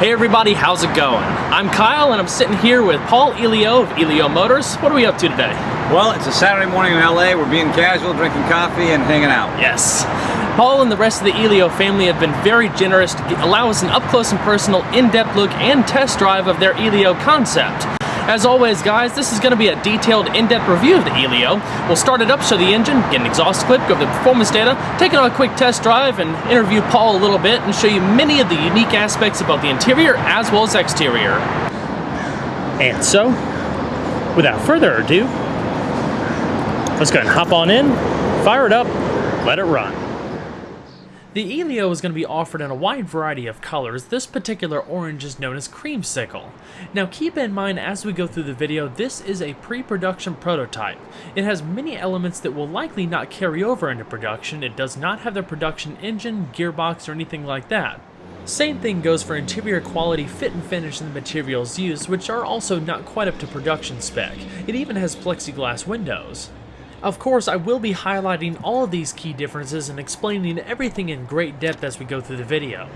Hey everybody, how's it going? I'm Kyle and I'm sitting here with Paul Elio of Elio Motors. What are we up to today? Well, it's a Saturday morning in LA. We're being casual, drinking coffee and hanging out. Yes. Paul and the rest of the Elio family have been very generous to allow us an up-close and personal, in-depth look and test drive of their Elio concept. As always, guys, this is going to be a detailed, in-depth review of the Elio. We'll start it up, show the engine, get an exhaust clip, go over the performance data, take it on a quick test drive, and interview Paul a little bit and show you many of the unique aspects about the interior as well as exterior. And so, without further ado, let's go ahead and hop on in, fire it up, let it run. The Elio is going to be offered in a wide variety of colors. This particular orange is known as creamsicle. Now keep in mind as we go through the video, this is a pre-production prototype. It has many elements that will likely not carry over into production. It does not have the production engine, gearbox, or anything like that. Same thing goes for interior quality, fit and finish, and the materials used, which are also not quite up to production spec. It even has plexiglass windows. Of course, I will be highlighting all of these key differences and explaining everything in great depth as we go through the video.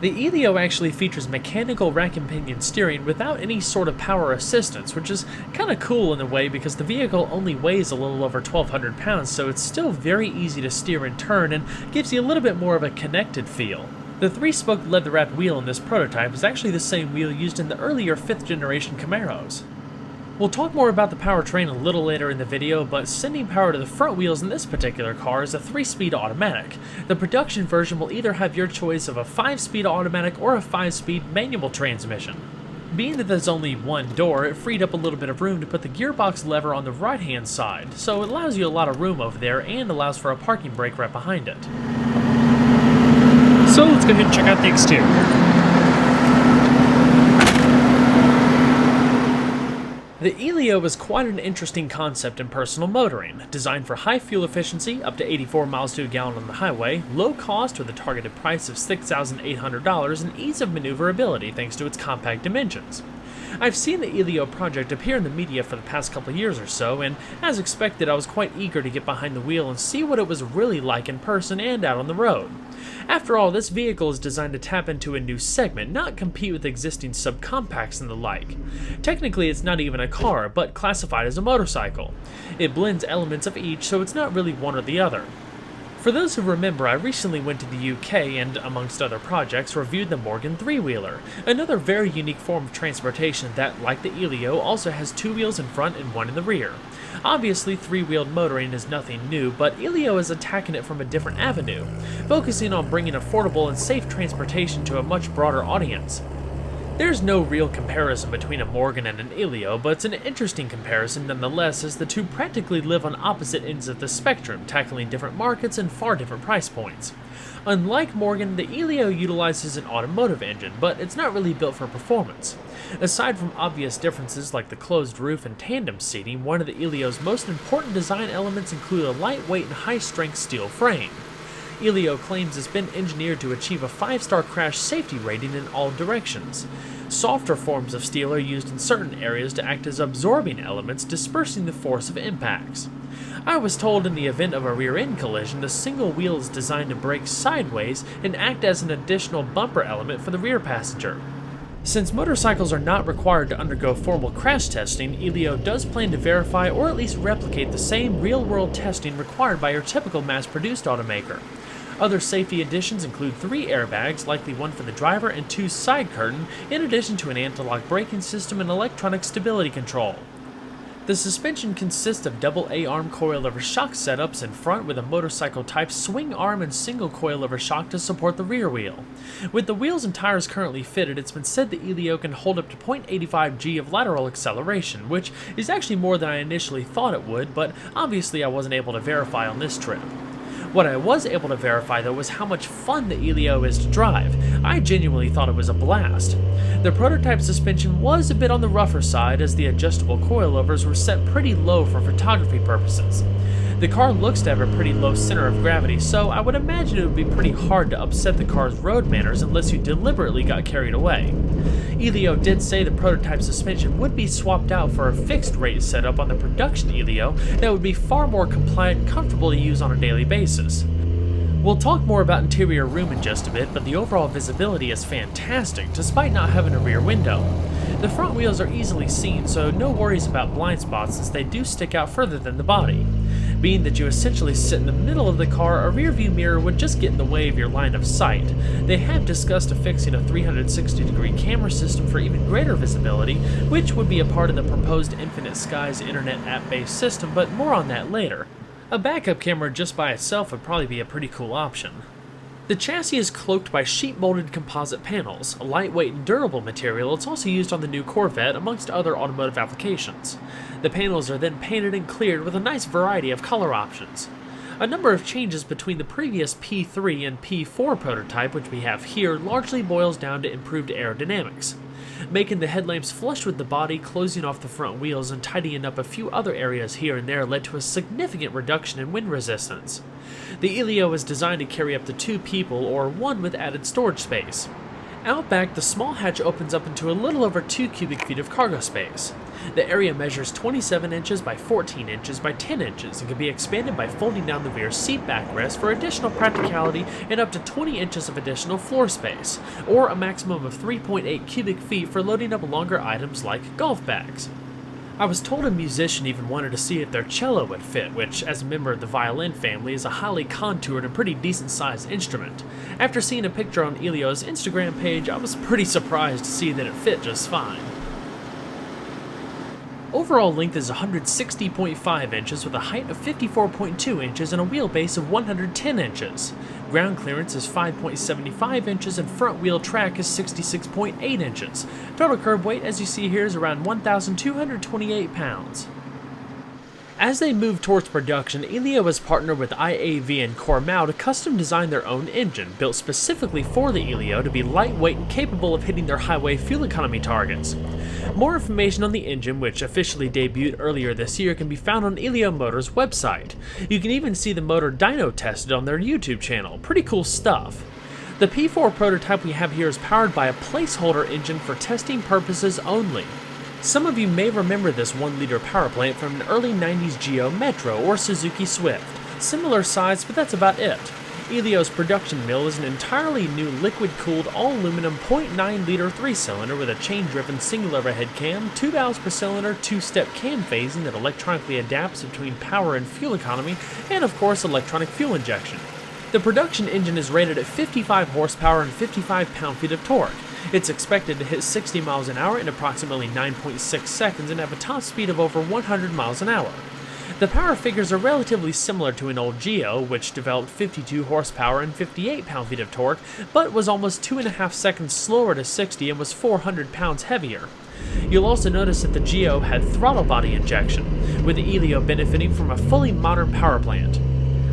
The Elio actually features mechanical rack and pinion steering without any sort of power assistance, which is kind of cool in a way because the vehicle only weighs a little over 1,200 pounds, so it's still very easy to steer and turn and gives you a little bit more of a connected feel. The 3-spoke leather-wrapped wheel in this prototype is actually the same wheel used in the earlier 5th generation Camaros. We'll talk more about the powertrain a little later in the video, but sending power to the front wheels in this particular car is a 3-speed automatic. The production version will either have your choice of a 5-speed automatic or a 5-speed manual transmission. Being that there's only one door, it freed up a little bit of room to put the gearbox lever on the right-hand side, so it allows you a lot of room over there and allows for a parking brake right behind it. So let's go ahead and check out the exterior. The Elio is quite an interesting concept in personal motoring, designed for high fuel efficiency, up to 84 miles to a gallon on the highway, low cost with a targeted price of $6,800, and ease of maneuverability thanks to its compact dimensions. I've seen the Elio project appear in the media for the past couple of years or so, and as expected I was quite eager to get behind the wheel and see what it was really like in person and out on the road. After all, this vehicle is designed to tap into a new segment, not compete with existing subcompacts and the like. Technically it's not even a car, but classified as a motorcycle. It blends elements of each, so it's not really one or the other. For those who remember, I recently went to the UK and, amongst other projects, reviewed the Morgan 3-wheeler, another very unique form of transportation that, like the Elio, also has 2 wheels in front and 1 in the rear. Obviously, 3-wheeled motoring is nothing new, but Elio is attacking it from a different avenue, focusing on bringing affordable and safe transportation to a much broader audience. There's no real comparison between a Morgan and an Elio, but it's an interesting comparison nonetheless, as the two practically live on opposite ends of the spectrum, tackling different markets and far different price points. Unlike Morgan, the Elio utilizes an automotive engine, but it's not really built for performance. Aside from obvious differences like the closed roof and tandem seating, one of the Elio's most important design elements include a lightweight and high-strength steel frame. Elio claims it's been engineered to achieve a 5-star crash safety rating in all directions. Softer forms of steel are used in certain areas to act as absorbing elements, dispersing the force of impacts. I was told in the event of a rear-end collision, the single wheel is designed to brake sideways and act as an additional bumper element for the rear passenger. Since motorcycles are not required to undergo formal crash testing, Elio does plan to verify or at least replicate the same real-world testing required by your typical mass-produced automaker. Other safety additions include 3 airbags, likely one for the driver and 2 side curtain, in addition to an anti-lock braking system and electronic stability control. The suspension consists of double A-arm coilover shock setups in front with a motorcycle-type swing arm and single coilover shock to support the rear wheel. With the wheels and tires currently fitted, it's been said the Elio can hold up to 0.85 g of lateral acceleration, which is actually more than I initially thought it would, but obviously I wasn't able to verify on this trip. What I was able to verify though was how much fun the Elio is to drive. I genuinely thought it was a blast. The prototype suspension was a bit on the rougher side as the adjustable coilovers were set pretty low for photography purposes. The car looks to have a pretty low center of gravity, so I would imagine it would be pretty hard to upset the car's road manners unless you deliberately got carried away. Elio did say the prototype suspension would be swapped out for a fixed rate setup on the production Elio that would be far more compliant and comfortable to use on a daily basis. We'll talk more about interior room in just a bit, but the overall visibility is fantastic despite not having a rear window. The front wheels are easily seen, so no worries about blind spots since they do stick out further than the body. Being that you essentially sit in the middle of the car, a rear view mirror would just get in the way of your line of sight. They have discussed affixing a 360-degree camera system for even greater visibility, which would be a part of the proposed Infinite Skies internet app-based system, but more on that later. A backup camera just by itself would probably be a pretty cool option. The chassis is cloaked by sheet-molded composite panels, a lightweight and durable material. It's also used on the new Corvette, amongst other automotive applications. The panels are then painted and cleared with a nice variety of color options. A number of changes between the previous P3 and P4 prototype, which we have here, largely boils down to improved aerodynamics. Making the headlamps flush with the body, closing off the front wheels, and tidying up a few other areas here and there led to a significant reduction in wind resistance. The Elio is designed to carry up to 2 people, or 1 with added storage space. Out back, the small hatch opens up into a little over 2 cubic feet of cargo space. The area measures 27 inches by 14 inches by 10 inches and can be expanded by folding down the rear seat backrest for additional practicality and up to 20 inches of additional floor space, or a maximum of 3.8 cubic feet for loading up longer items like golf bags. I was told a musician even wanted to see if their cello would fit, which, as a member of the violin family, is a highly contoured and pretty decent-sized instrument. After seeing a picture on Elio's Instagram page, I was pretty surprised to see that it fit just fine. Overall length is 160.5 inches with a height of 54.2 inches and a wheelbase of 110 inches. Ground clearance is 5.75 inches and front wheel track is 66.8 inches. Total curb weight, as you see here, is around 1,228 pounds. As they move towards production, Elio has partnered with IAV and Cormau to custom design their own engine, built specifically for the Elio to be lightweight and capable of hitting their highway fuel economy targets. More information on the engine, which officially debuted earlier this year, can be found on Elio Motors' website. You can even see the motor dyno tested on their YouTube channel. Pretty cool stuff. The P4 prototype we have here is powered by a placeholder engine for testing purposes only. Some of you may remember this 1-liter power plant from an early 90s Geo Metro or Suzuki Swift. Similar size, but that's about it. Elio's production mill is an entirely new liquid-cooled all-aluminum 0.9-liter 3-cylinder with a chain-driven single overhead cam, 2 valves per cylinder, 2-step cam phasing that electronically adapts between power and fuel economy, and of course electronic fuel injection. The production engine is rated at 55 horsepower and 55 pound-feet of torque. It's expected to hit 60 miles an hour in approximately 9.6 seconds and have a top speed of over 100 miles an hour. The power figures are relatively similar to an old Geo, which developed 52 horsepower and 58 pound-feet of torque, but was almost 2.5 seconds slower to 60 and was 400 pounds heavier. You'll also notice that the Geo had throttle body injection, with the Elio benefiting from a fully modern power plant.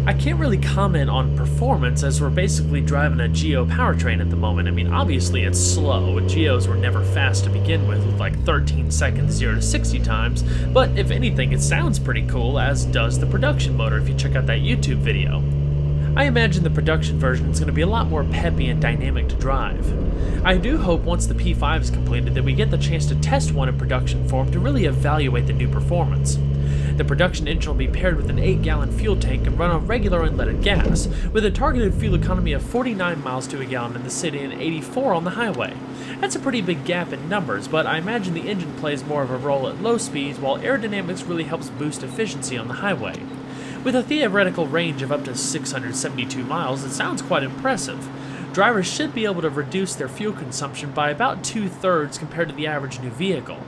I can't really comment on performance as we're basically driving a Geo powertrain at the moment. I mean, obviously it's slow. Geos were never fast to begin with like 13 seconds 0 to 60 times, but if anything, it sounds pretty cool, as does the production motor if you check out that YouTube video. I imagine the production version is going to be a lot more peppy and dynamic to drive. I do hope once the P5 is completed that we get the chance to test one in production form to really evaluate the new performance. The production engine will be paired with an 8-gallon fuel tank and run on regular unleaded gas, with a targeted fuel economy of 49 miles to a gallon in the city and 84 on the highway. That's a pretty big gap in numbers, but I imagine the engine plays more of a role at low speeds, while aerodynamics really helps boost efficiency on the highway. With a theoretical range of up to 672 miles, it sounds quite impressive. Drivers should be able to reduce their fuel consumption by about 2/3 compared to the average new vehicle.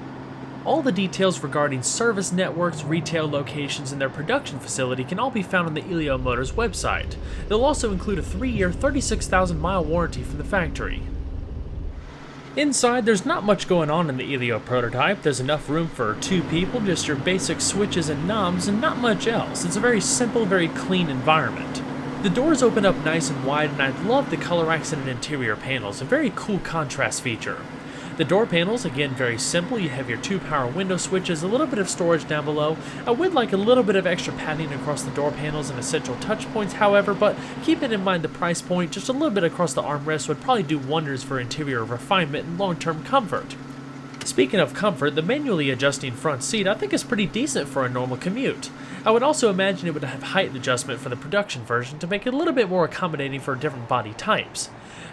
All the details regarding service networks, retail locations, and their production facility can all be found on the Elio Motors website. They'll also include a 3-year, 36,000-mile warranty from the factory. Inside, there's not much going on in the Elio prototype. There's enough room for 2 people, just your basic switches and knobs, and not much else. It's a very simple, very clean environment. The doors open up nice and wide, and I love the color accented interior panels, a very cool contrast feature. The door panels, again, very simple. You have your 2 power window switches, a little bit of storage down below. I would like a little bit of extra padding across the door panels and essential touch points, however, but keeping in mind the price point, just a little bit across the armrest would probably do wonders for interior refinement and long-term comfort. Speaking of comfort, the manually adjusting front seat I think is pretty decent for a normal commute. I would also imagine it would have height adjustment for the production version to make it a little bit more accommodating for different body types.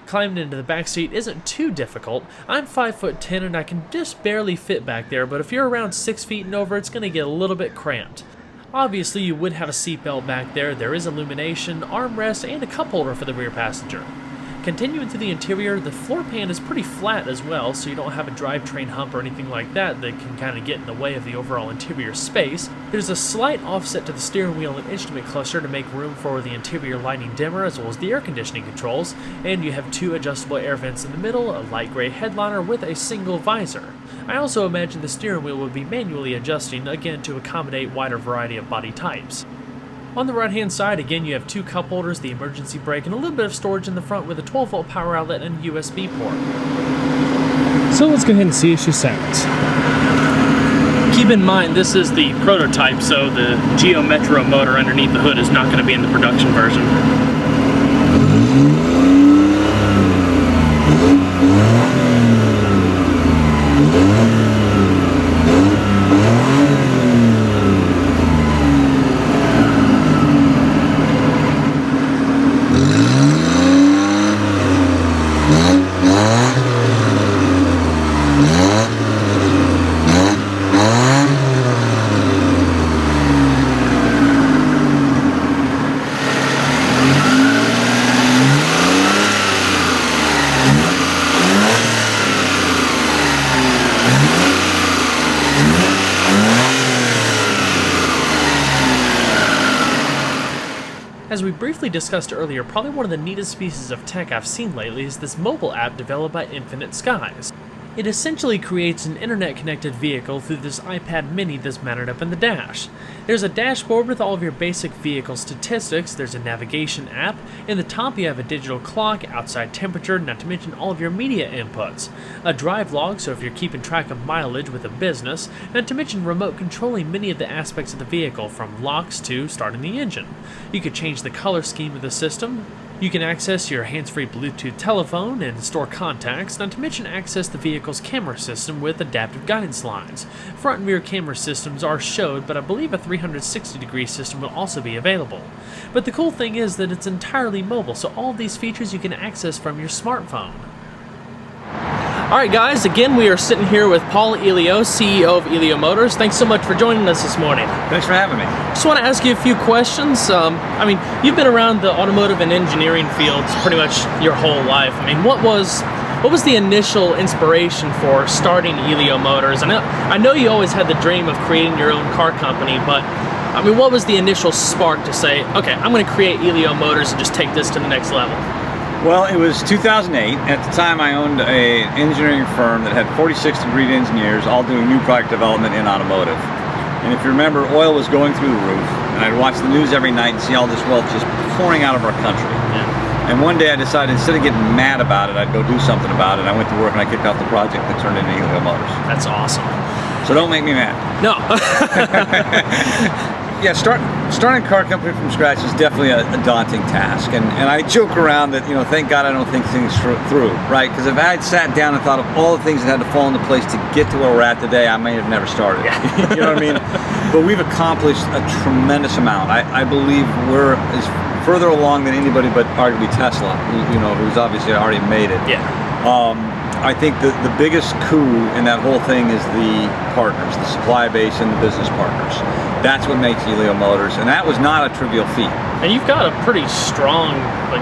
Climbing into the back seat isn't too difficult. I'm 5'10" and I can just barely fit back there, but if you're around 6 feet and over, it's going to get a little bit cramped. Obviously, you would have a seatbelt back there. There is illumination, armrest, and a cup holder for the rear passenger. Continuing to the interior, the floor pan is pretty flat as well, so you don't have a drivetrain hump or anything like that can kind of get in the way of the overall interior space. There's a slight offset to the steering wheel and instrument cluster to make room for the interior lighting dimmer as well as the air conditioning controls, and you have 2 adjustable air vents in the middle, a light gray headliner with a single visor. I also imagine the steering wheel would be manually adjusting, again to accommodate wider variety of body types. On the right hand side, again, you have 2 cup holders, the emergency brake, and a little bit of storage in the front with a 12-volt power outlet and USB port. So let's go ahead and see if she sounds. Keep in mind, this is the prototype, so the Geo Metro motor underneath the hood is not going to be in the production version. As we briefly discussed earlier, probably one of the neatest pieces of tech I've seen lately is this mobile app developed by Infinite Skies. It essentially creates an internet-connected vehicle through this iPad mini that's mounted up in the dash. There's a dashboard with all of your basic vehicle statistics, there's a navigation app, in the top you have a digital clock, outside temperature, not to mention all of your media inputs, a drive log, so if you're keeping track of mileage with a business, not to mention remote controlling many of the aspects of the vehicle, from locks to starting the engine. You could change the color scheme of the system. You can access your hands-free Bluetooth telephone and store contacts, not to mention access the vehicle's camera system with adaptive guidance lines. Front and rear camera systems are showed, but I believe a 360-degree system will also be available. But the cool thing is that it's entirely mobile, so all of these features you can access from your smartphone. Alright guys, again we are sitting here with Paul Elio, CEO of Elio Motors. Thanks so much for joining us this morning. Thanks for having me. Just want to ask you a few questions. I mean, you've been around the automotive and engineering fields pretty much your whole life. I mean, what was the initial inspiration for starting Elio Motors? I know you always had the dream of creating your own car company, but I mean, what was the initial spark to say, okay, I'm going to create Elio Motors and just take this to the next level? Well, it was 2008. At the time, I owned an engineering firm that had 46 degreed engineers all doing new product development in automotive. And if you remember, oil was going through the roof, and I'd watch the news every night and see all this wealth just pouring out of our country. Yeah. And one day I decided, instead of getting mad about it, I'd go do something about it. I went to work and I kicked off the project that turned into Elio Motors. That's awesome. So don't make me mad. No. Yeah, starting a car company from scratch is definitely a daunting task, and I joke around that, you know, thank God I don't think things through, right? Because if I had sat down and thought of all the things that had to fall into place to get to where we're at today, I may have never started. Yeah. You know what I mean? But we've accomplished a tremendous amount. I believe we're as further along than anybody but arguably Tesla, who's obviously already made it. Yeah. I think the biggest coup in that whole thing is the partners, the supply base and the business partners. That's what makes Elio Motors, and that was not a trivial feat. And you've got a pretty strong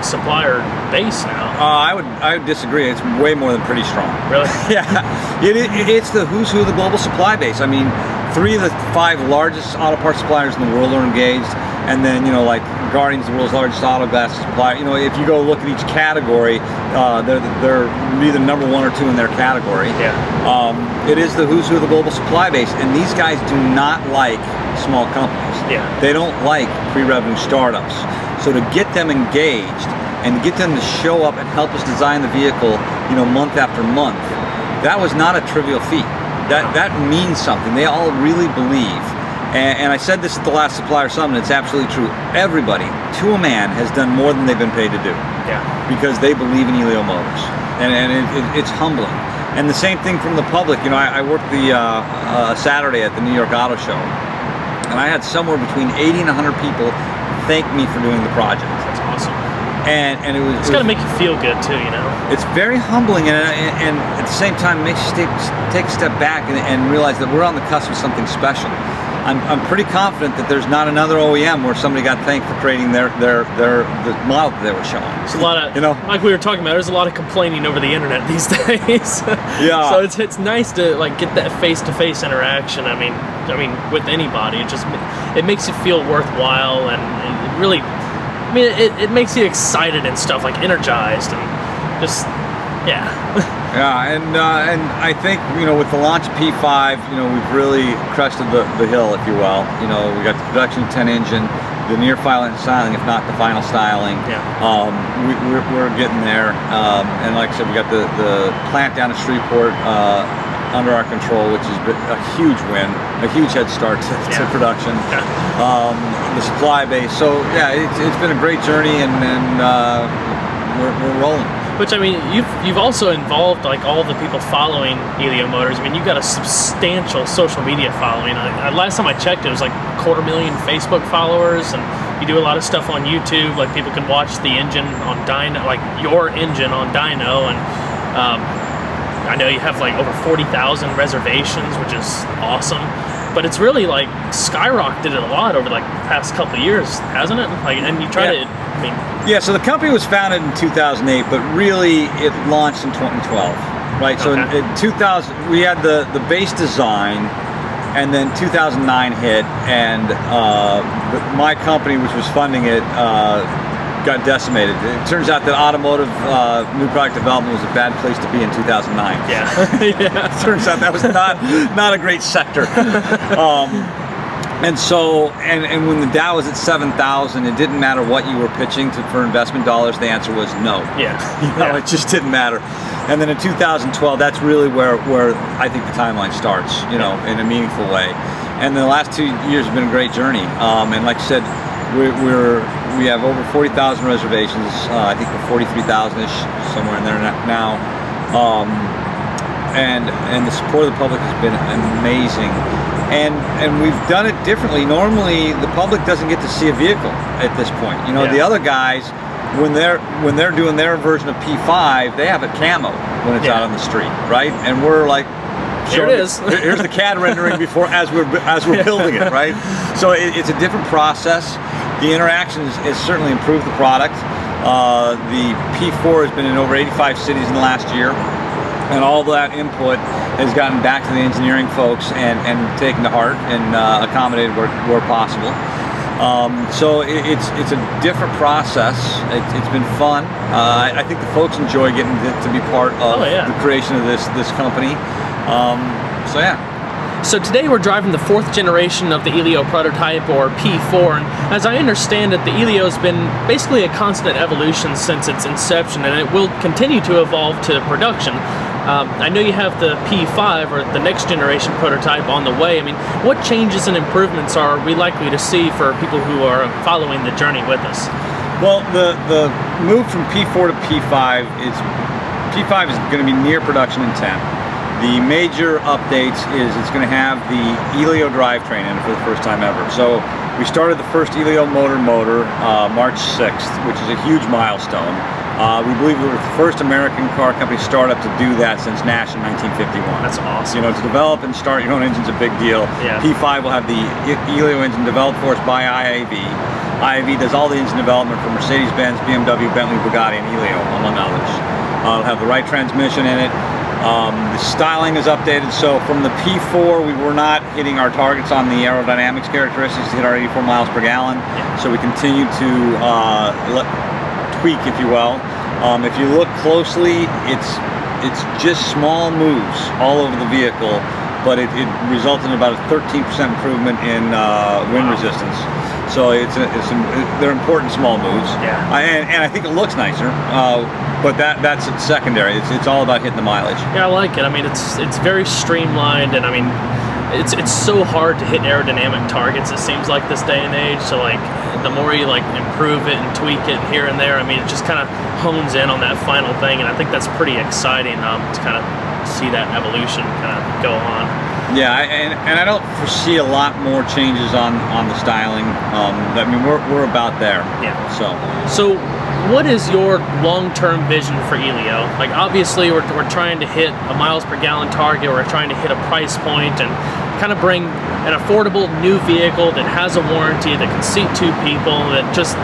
supplier base now. I would disagree. It's way more than pretty strong. Really? Yeah. It's the who's who of the global supply base. I mean, 3 of the 5 largest auto parts suppliers in the world are engaged, and then like Guardian's the world's largest auto glass supplier. If you go look at each category, they're either number 1 or 2 in their category. Yeah. It is the who's who of the global supply base, and these guys do not like small companies. Yeah. They don't like pre-revenue startups. So to get them engaged and to get them to show up and help us design the vehicle, month after month, that was not a trivial feat. That means something. They all really believe. And I said this at the last Supplier Summit, it's absolutely true. Everybody, to a man, has done more than they've been paid to do. Yeah. Because they believe in Elio Motors. And it's humbling. And the same thing from the public. I worked the Saturday at the New York Auto Show, and I had somewhere between 80 and 100 people thank me for doing the project. That's awesome. And it's got to make you feel good too, It's very humbling, and at the same time makes you take a step back and realize that we're on the cusp of something special. I'm pretty confident that there's not another OEM where somebody got thanked for creating the model that they were showing. It's a lot of, like we were talking about, there's a lot of complaining over the internet these days. Yeah. So it's nice to get that face-to-face interaction. I mean, with anybody, it makes you feel worthwhile, and it really, it makes you excited and stuff, energized, and just, yeah. Yeah, and I think with the launch of P5, we've really crested the hill, if you will. We got the production 10 engine, the near final styling, if not the final styling. Yeah. We're getting there, and like I said, we got the plant down at Shreveport under our control, which is a huge win, a huge head start to production. Yeah. The supply base. So yeah, it's been a great journey, and we're rolling. Which, you've also involved all the people following Elio Motors. You've got a substantial social media following. Last time I checked, it was 250,000 Facebook followers, and you do a lot of stuff on YouTube. People can watch the engine on dyno, your engine on dyno, and I know you have over 40,000 reservations, which is awesome. But it's really skyrocketed a lot over the past couple of years, hasn't it? And you try to, Yeah, so the company was founded in 2008, but really it launched in 2012, right? So in 2000, we had the base design, and then 2009 hit, and my company, which was funding it, got decimated. It turns out that automotive new product development was a bad place to be in 2009. Yeah. Yeah. It turns out that was not a great sector. And so, and when the Dow was at 7,000, it didn't matter what you were pitching for investment dollars. The answer was no. Yeah. It just didn't matter. And then in 2012, that's really where I think the timeline starts, in a meaningful way. And the last 2 years have been a great journey. And like I said, we have over 40,000 reservations. I think we're 43,000-ish, somewhere in there now. And the support of the public has been amazing. And we've done it differently. Normally, the public doesn't get to see a vehicle at this point. The other guys, when they're doing their version of P5, they have it camo when it's out on the street, right? And we're here it is. Here's the CAD rendering before as we're building it, right? So it's a different process. The interaction has certainly improved the product. The P4 has been in over 85 cities in the last year, and all that input has gotten back to the engineering folks and taken to heart and accommodated where possible. So it's a different process. It's been fun. I think the folks enjoy getting to be part of the creation of this company. So yeah. So today we're driving the 4th generation of the Elio Prototype, or P4, and as I understand it, the Elio's been basically a constant evolution since its inception, and it will continue to evolve to production. I know you have the P5, or the next generation prototype, on the way. What changes and improvements are we likely to see for people who are following the journey with us? Well, the move from P4 to P5 is going to be near production intent. The major updates is it's going to have the Elio drivetrain in it for the first time ever. So we started the first Elio motor March 6th, which is a huge milestone. We believe we were the first American car company startup to do that since Nash in 1951. That's awesome. You know, to develop and start your own engine's a big deal. Yeah. P5 will have the Elio engine developed for us by IAV. IAV does all the engine development for Mercedes-Benz, BMW, Bentley, Bugatti, and Elio, among others. It'll have the right transmission in it. The styling is updated, so from the P4 we were not hitting our targets on the aerodynamics characteristics to hit our 84 miles per gallon. So we continue to tweak, if you will. If you look closely, it's just small moves all over the vehicle, but it resulted in about a 13% improvement in wind resistance. So they're important small moves. Yeah. And I think it looks nicer, but that's secondary. It's all about hitting the mileage. Yeah, I like it. I mean, it's very streamlined, and I mean, it's so hard to hit aerodynamic targets, it seems like, this day and age. So like, the more you like improve it and tweak it here and there, I mean, it just kind of hones in on that final thing, and I think that's pretty exciting to kind of see that evolution kind of go on. Yeah, and I don't foresee a lot more changes on the styling. I mean, we're about there. Yeah. So what is your long-term vision for Elio? Like, obviously we're trying to hit a miles per gallon target, we're trying to hit a price point and kind of bring an affordable new vehicle that has a warranty, that can seat 2 people, that just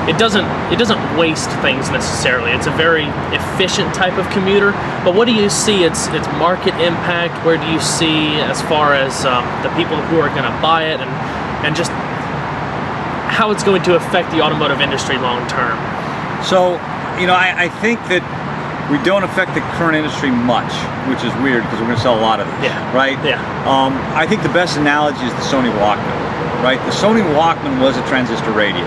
it doesn't waste things necessarily. It's a very efficient type of commuter. But what do you see its market impact? Where do you see as far as the people who are going to buy it, and just how it's going to affect the automotive industry long term? So, you know, I think that we don't affect the current industry much, which is weird because we're going to sell a lot of these, right? Yeah. I think the best analogy is the Sony Walkman, right? The Sony Walkman was a transistor radio,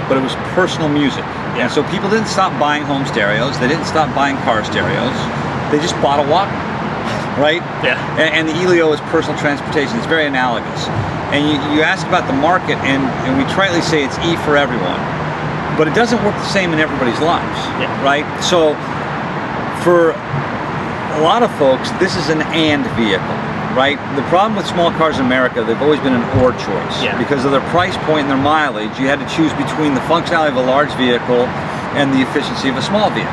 but it was personal music. Yeah. And so people didn't stop buying home stereos, they didn't stop buying car stereos, they just bought a Walkman, right? Yeah. And the Elio is personal transportation. It's very analogous. And you ask about the market, and we tritely say it's E for everyone, but it doesn't work the same in everybody's lives, right? So for a lot of folks, this is an and vehicle, right? The problem with small cars in America, they've always been an or choice. Because of their price point and their mileage, you had to choose between the functionality of a large vehicle and the efficiency of a small vehicle.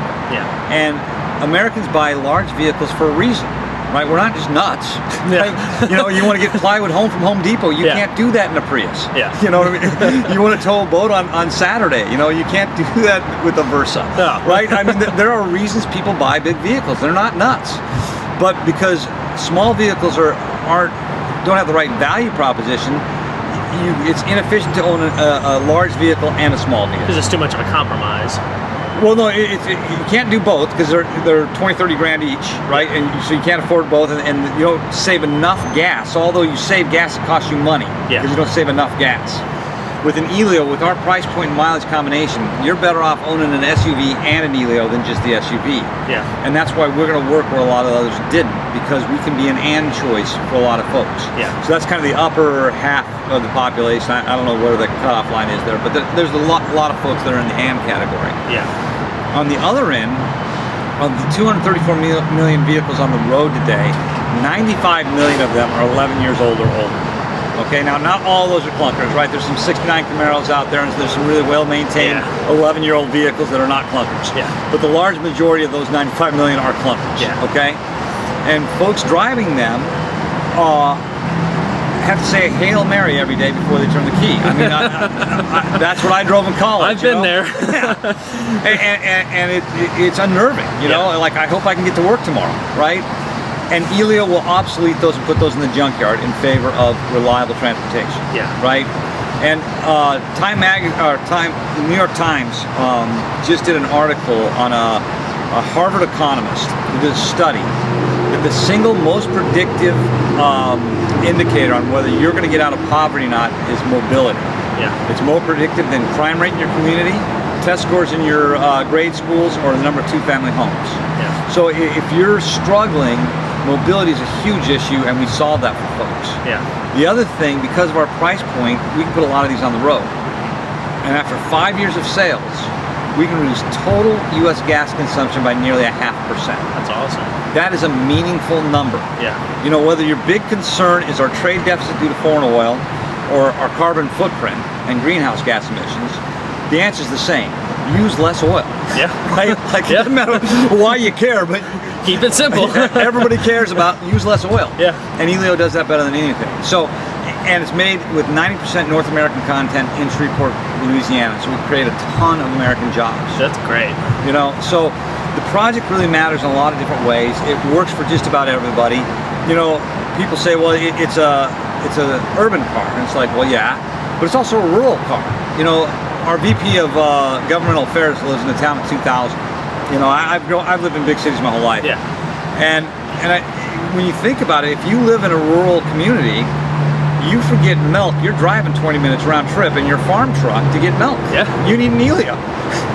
And Americans buy large vehicles for a reason, right? We're not just nuts. Right? You know, you want to get plywood home from Home Depot, you can't do that in a Prius. You know what I mean? You want to tow a boat on Saturday, you know, you can't do that with a Versa, right? I mean, there are reasons people buy big vehicles. They're not nuts. But because small vehicles don't have the right value proposition, it's inefficient to own a large vehicle and a small vehicle. Because it's too much of a compromise. Well, no, you can't do both because they're 20, 30 grand each, right? And so you can't afford both, and you don't save enough gas. Although you save gas, it costs you money because you don't save enough gas. With an Elio, with our price point and mileage combination, you're better off owning an SUV and an Elio than just the SUV. And that's why we're going to work where a lot of others didn't, because we can be an and choice for a lot of folks. So that's kind of the upper half of the population. I don't know where the cutoff line is there, but there's a lot of folks that are in the and category. On the other end, of the 234 million vehicles on the road today, 95 million of them are 11 years old or older. Okay, now not all those are clunkers, right? There's some 69 Camaros out there, and there's some really well-maintained 11-year-old vehicles that are not clunkers. But the large majority of those 95 million are clunkers, okay? And folks driving them have to say Hail Mary every day before they turn the key. I mean, that's what I drove in college. I've been there. And it's unnerving, you know? Like, I hope I can get to work tomorrow, right? And Elio will obsolete those and put those in the junkyard in favor of reliable transportation. Right? And the New York Times just did an article on a Harvard economist who did a study that the single most predictive indicator on whether you're going to get out of poverty or not is mobility. It's more predictive than crime rate in your community, test scores in your grade schools, or the number of 2-family homes. So if you're struggling, mobility is a huge issue, and we solve that for folks. The other thing, because of our price point, we can put a lot of these on the road. And after 5 years of sales, we can reduce total U.S. gas consumption by nearly 0.5%. That's awesome. That is a meaningful number. You know, whether your big concern is our trade deficit due to foreign oil or our carbon footprint and greenhouse gas emissions, the answer is the same. use less oil. Yeah. Right? Like, it doesn't matter why you care, but keep it simple. everybody cares about use less oil. Yeah. And Elio does that better than anything. So, and it's made with 90% North American content in Shreveport, Louisiana. So we create a ton of American jobs. That's great. You know, so the project really matters in a lot of different ways. It works for just about everybody. You know, people say, well, it's a urban car, and it's like, well, yeah, but it's also a rural car. You know, our VP of governmental affairs lives in a town of 2,000. You know, I've lived in big cities my whole life. Yeah. And when you think about it, if you live in a rural community, you forget milk, you're driving 20 minutes round trip in your farm truck to get milk. Yeah. You need an Elio.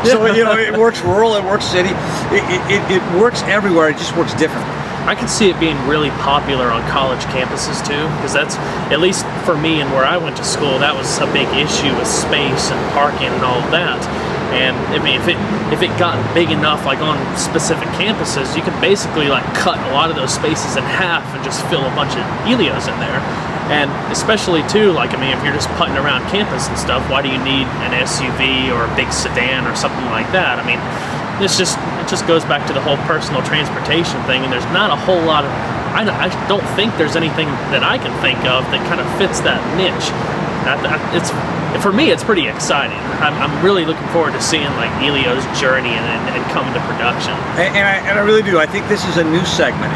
So, you know, it works rural, it works city, it works everywhere, it just works different. I could see it being really popular on college campuses too, because that's, at least for me and where I went to school, that was a big issue with space and parking and all of that. And I mean, if it got big enough, like on specific campuses, you could basically like cut a lot of those spaces in half and just fill a bunch of Elios in there. And especially too, like, I mean, if you're just putting around campus and stuff, why do you need an SUV or a big sedan or something like that? I mean, it just goes back to the whole personal transportation thing, and there's not a whole lot of, I don't think there's anything that I can think of that kind of fits that niche. For me, it's pretty exciting. I'm really looking forward to seeing like Elio's journey and coming to production. And I really do. I think this is a new segment.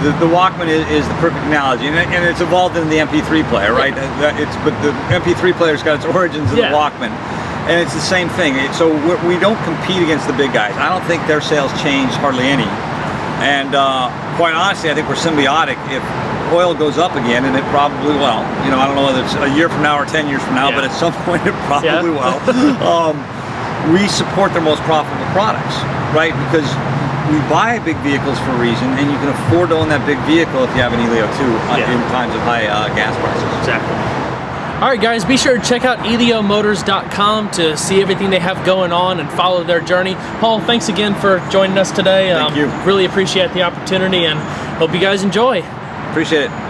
The Walkman is the perfect analogy, and it's evolved into the MP3 player, right? But the MP3 player's got its origins in the Walkman. And it's the same thing. So we don't compete against the big guys. I don't think their sales change hardly any. And quite honestly, I think we're symbiotic. If oil goes up again, and it probably will, you know, I don't know whether it's a year from now or 10 years from now, but at some point it probably will. We support their most profitable products, right? Because we buy big vehicles for a reason, and you can afford to own that big vehicle if you have an Elio too in times of high gas prices. Exactly. All right, guys, be sure to check out ElioMotors.com to see everything they have going on and follow their journey. Paul, thanks again for joining us today. Thank you. Really appreciate the opportunity, and hope you guys enjoy. Appreciate it.